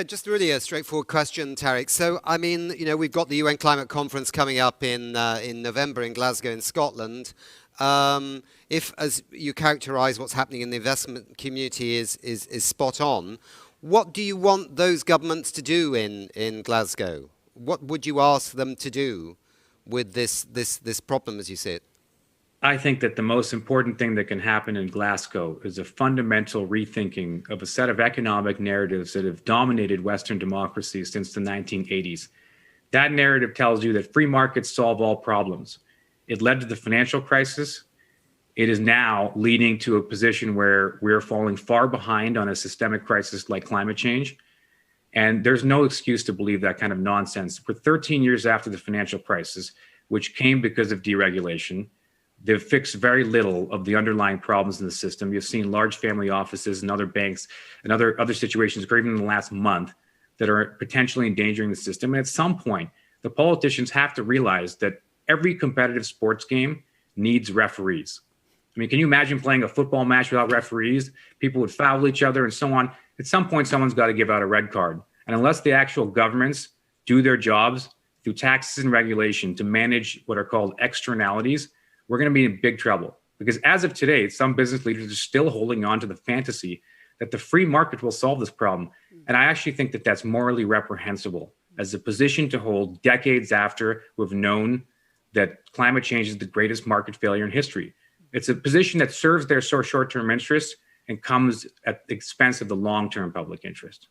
Just really a straightforward question, Tariq. So, I mean, we've got the UN climate conference coming up in November in Glasgow, in Scotland. If, as you characterise, what's happening in the investment community is spot on, what do you want those governments to do in Glasgow? What would you ask them to do with this problem, as you see it? I think that the most important thing that can happen in Glasgow is a fundamental rethinking of a set of economic narratives that have dominated Western democracy since the 1980s. That narrative tells you that free markets solve all problems. It led to the financial crisis. It is now leading to a position where we're falling far behind on a systemic crisis like climate change. And there's no excuse to believe that kind of nonsense. We're 13 years after the financial crisis, which came because of deregulation. They've fixed very little of the underlying problems in the system. You've seen large family offices and other banks and other situations, or even in the last month, that are potentially endangering the system. And at some point, the politicians have to realize that every competitive sports game needs referees. I mean, can you imagine playing a football match without referees? People would foul each other and so on. At some point, someone's got to give out a red card. And unless the actual governments do their jobs through taxes and regulation to manage what are called externalities, we're going to be in big trouble. Because as of today, some business leaders are still holding on to the fantasy that the free market will solve this problem. And I actually think that that's morally reprehensible as a position to hold decades after we've known that climate change is the greatest market failure in history. It's a position that serves their short-term interests and comes at the expense of the long-term public interest.